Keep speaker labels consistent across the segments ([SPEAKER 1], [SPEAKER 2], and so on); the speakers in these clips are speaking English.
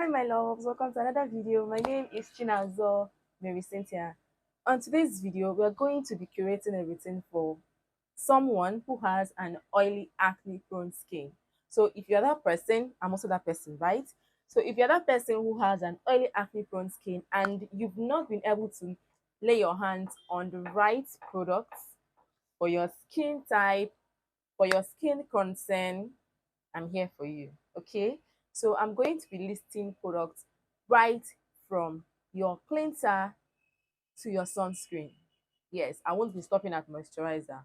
[SPEAKER 1] my loves, welcome to another video. My name is Chinazo Mary Cynthia. On today's video, we are going to be curating everything for someone who has an oily, acne prone skin. So if you're that person, I'm also that person, right? So if you're that person who has an oily, acne prone skin and you've not been able to lay your hands on the right products for your skin type, for your skin concern, I'm here for you. Okay, so I'm going to be listing products right from your cleanser to your sunscreen. Yes, I won't be stopping at moisturizer,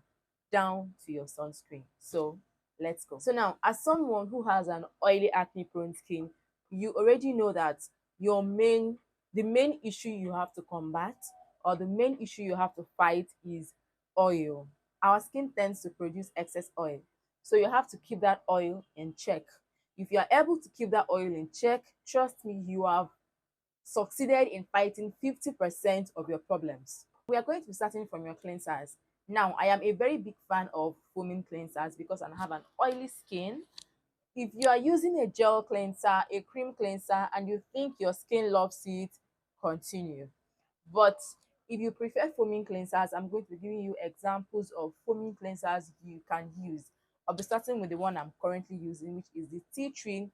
[SPEAKER 1] down to your sunscreen. So let's go. So now, as someone who has an oily, acne prone skin, you already know that the main issue you have to combat, or the main issue you have to fight, is oil. Our skin tends to produce excess oil, so you have to keep that oil in check. If you are able to keep that oil in check, trust me, you have succeeded in fighting 50% of your problems. We are going to be starting from your cleansers. Now, I am a very big fan of foaming cleansers because I have an oily skin. If you are using a gel cleanser, a cream cleanser, and you think your skin loves it, continue. But if you prefer foaming cleansers, I'm going to be giving you examples of foaming cleansers you can use. I'll be starting with the one I'm currently using, which is the tea tree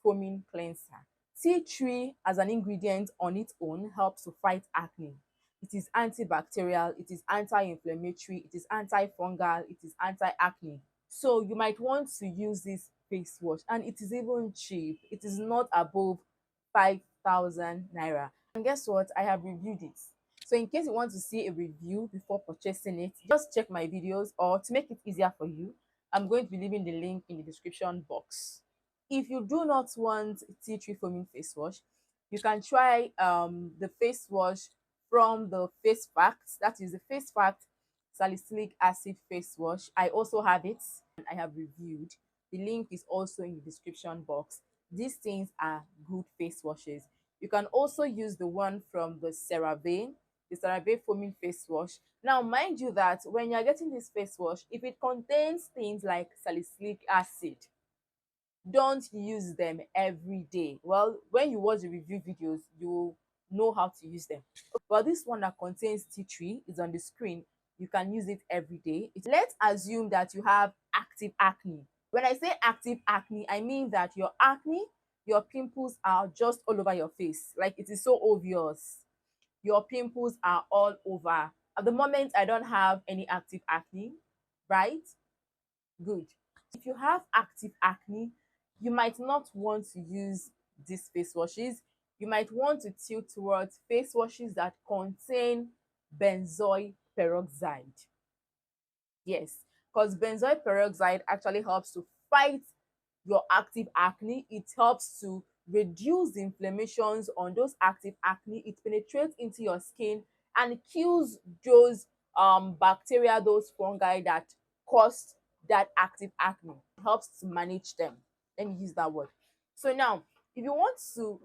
[SPEAKER 1] foaming cleanser. Tea tree as an ingredient on its own helps to fight acne. It is antibacterial, it is anti-inflammatory, it is antifungal, it is anti-acne. So you might want to use this face wash, and it is even cheap. It is not above 5,000 naira. And guess what? I have reviewed it. So in case you want to see a review before purchasing it, just check my videos, or to make it easier for you, I'm going to be leaving the link in the description box. If you do not want tea tree foaming face wash, you can try the face wash from the Face Facts. That is the Face Fact Salicylic Acid Face Wash. I also have it and I have reviewed. The link is also in the description box. These things are good face washes. You can also use the one from the CeraVe foaming face wash. Now, mind you that when you're getting this face wash, if it contains things like salicylic acid, don't use them every day. Well, when you watch the review videos, you know how to use them. But this one that contains tea tree is on the screen. You can use it every day. Let's assume that you have active acne. When I say active acne, I mean that your acne, your pimples are just all over your face. Like, it is so obvious. Your pimples are all over. At the moment, I don't have any active acne, right? Good. If you have active acne, you might not want to use these face washes. You might want to tilt towards face washes that contain benzoyl peroxide. Yes, because benzoyl peroxide actually helps to fight your active acne. It helps to reduce the inflammations on those active acne. It penetrates into your skin and kills those bacteria, those fungi that cause that active acne. It helps to manage them. Let me use that word. So now, if you want to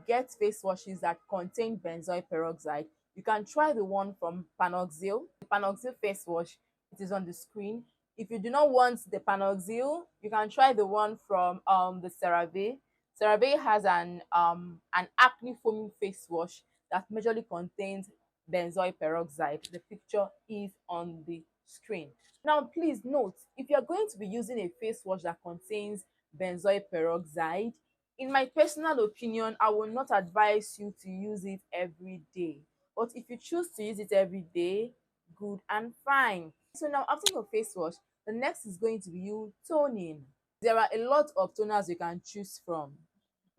[SPEAKER 1] get face washes that contain benzoyl peroxide, you can try the one from Panoxyl. The Panoxyl face wash, it is on the screen. If you do not want the Panoxyl, you can try the one from the CeraVe. CeraVe has an acne foaming face wash that majorly contains benzoyl peroxide. The picture is on the screen. Now, please note, if you're going to be using a face wash that contains benzoyl peroxide, in my personal opinion, I will not advise you to use it every day. But if you choose to use it every day, good and fine. So now, after your face wash, the next is going to be you toning. There are a lot of toners you can choose from.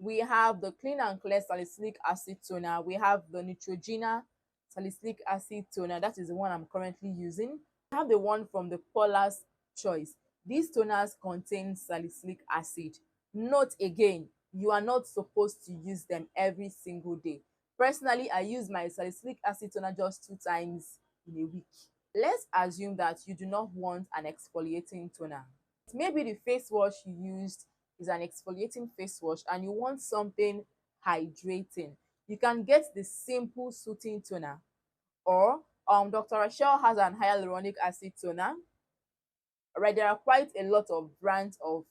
[SPEAKER 1] We have the Clean and Clear Salicylic Acid Toner. We have the Neutrogena Salicylic Acid Toner. That is the one I'm currently using. We have the one from the Paula's Choice. These toners contain salicylic acid. Note again, you are not supposed to use them every single day. Personally, I use my salicylic acid toner just 2 times in a week. Let's assume that you do not want an exfoliating toner. Maybe the face wash you used is an exfoliating face wash and you want something hydrating. You can get the simple soothing toner, or Dr. Rachel has an hyaluronic acid toner. Right, there are quite a lot of brands of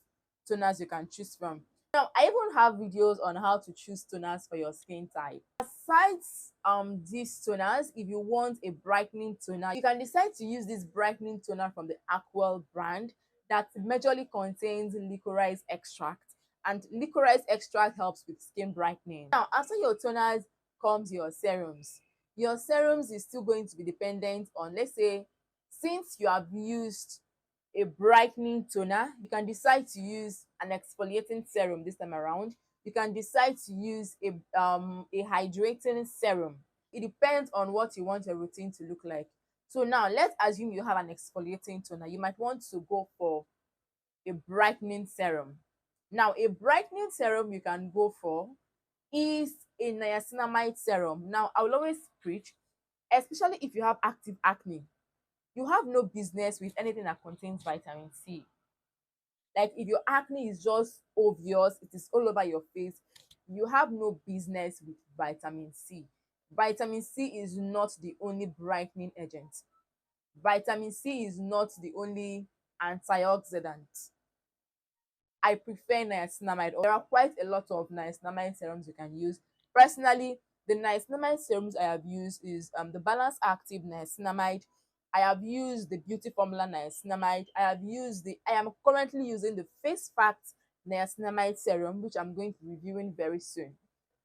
[SPEAKER 1] toners you can choose from. Now, I even have videos on how to choose toners for your skin type. Besides these toners, if you want a brightening toner, you can decide to use this brightening toner from the Aqua brand that majorly contains licorice extract. And licorice extract helps with skin brightening. Now, after your toners comes your serums. Your serums is still going to be dependent on, let's say, since you have used a brightening toner, you can decide to use an exfoliating serum this time around. You can decide to use a hydrating serum. It depends on what you want your routine to look like. So now let's assume you have an exfoliating toner. You might want to go for a brightening serum. Now, a brightening serum you can go for is a niacinamide serum. Now, I will always preach, especially if you have active acne, you have no business with anything that contains vitamin C. Like if your acne is just obvious, it is all over your face, you have no business with vitamin C. Vitamin C is not the only brightening agent. Vitamin C is not the only antioxidant. I prefer niacinamide. There are quite a lot of niacinamide serums you can use. Personally, the niacinamide serums I have used is the Balance Active niacinamide. I have used the Beauty Formula niacinamide. I am currently using the Face Fact niacinamide serum, which I'm going to be reviewing very soon.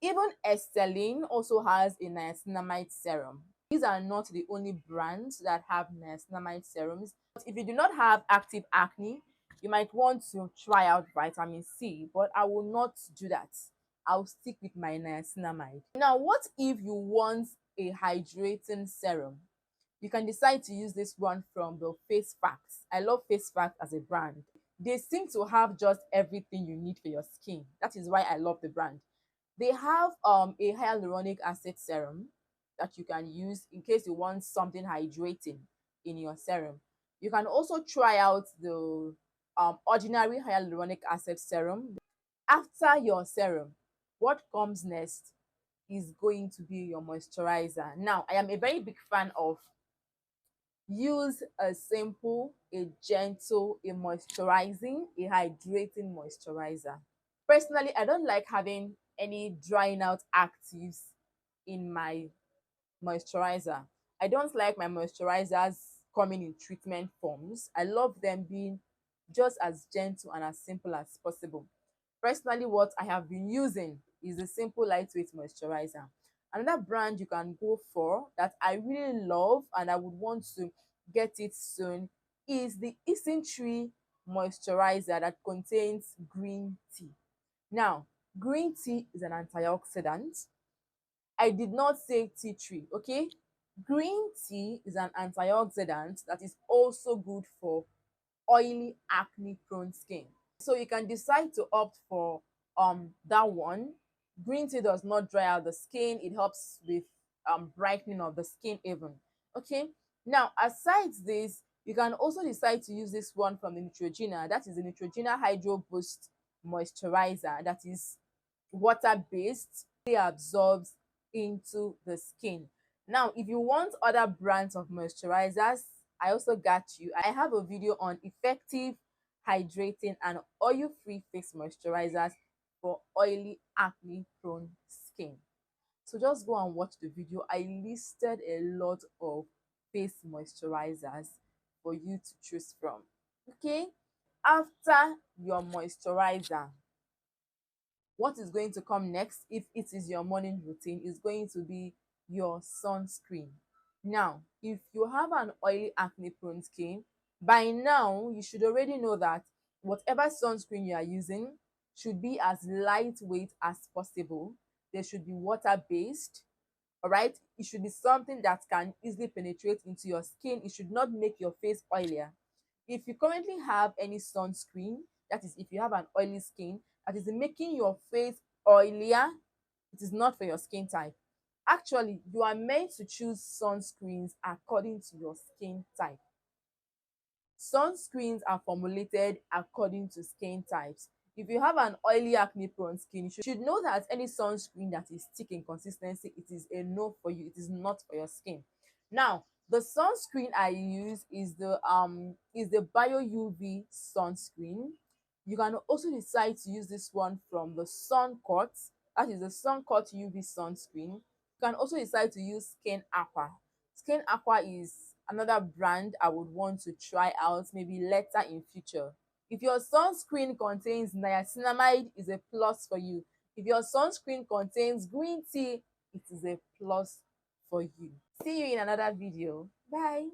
[SPEAKER 1] Even Esteline also has a niacinamide serum. These are not the only brands that have niacinamide serums. But if you do not have active acne, you might want to try out vitamin C, but I will not do that. I'll stick with my niacinamide. Now, what if you want a hydrating serum? You can decide to use this one from the Face Facts. I love Face Facts as a brand. They seem to have just everything you need for your skin. That is why I love the brand. They have a hyaluronic acid serum that you can use in case you want something hydrating in your serum. You can also try out the ordinary hyaluronic acid serum. After your serum, what comes next is going to be your moisturizer. Now, I am a very big fan of use a simple, a gentle, a moisturizing, a hydrating moisturizer. Personally, I don't like having any drying out actives in my moisturizer. I don't like my moisturizers coming in treatment forms. I love them being just as gentle and as simple as possible. Personally, what I have been using is a simple lightweight moisturizer. Another brand you can go for that I really love and I would want to get it soon is the Tree moisturizer that contains green tea. Now, green tea is an antioxidant. I did not say tea tree, okay? Green tea is an antioxidant that is also good for oily, acne prone skin. So you can decide to opt for that one. Green tea does not dry out the skin, it helps with brightening of the skin even. Okay, now aside this, you can also decide to use this one from the Neutrogena. That is the Neutrogena Hydro Boost moisturizer that is water based. It absorbs into the skin. Now, if you want other brands of moisturizers, I also got you. I have a video on effective, hydrating, and oil-free face moisturizers for oily, acne-prone skin. So just go and watch the video. I listed a lot of face moisturizers for you to choose from. Okay? After your moisturizer, what is going to come next, if it is your morning routine, is going to be your sunscreen. Now, if you have an oily, acne prone skin, by now you should already know that whatever sunscreen you are using should be as lightweight as possible. They should be water based. All right, it should be something that can easily penetrate into your skin. It should not make your face oilier. If you currently have any sunscreen, that is if you have an oily skin that is making your face oilier, it is not for your skin type. Actually, you are meant to choose sunscreens according to your skin type. Sunscreens are formulated according to skin types. If you have an oily, acne prone skin, you should know that any sunscreen that is thick in consistency, it is a no for you. It is not for your skin. Now, the sunscreen I use is the Biore UV sunscreen. You can also decide to use this one from the Sun Court, that is the Sun Court UV sunscreen. You can also decide to use Skin Aqua. Skin Aqua is another brand I would want to try out maybe later in future. If your sunscreen contains niacinamide, is a plus for you. If your sunscreen contains green tea, it is a plus for you. See you in another video. Bye.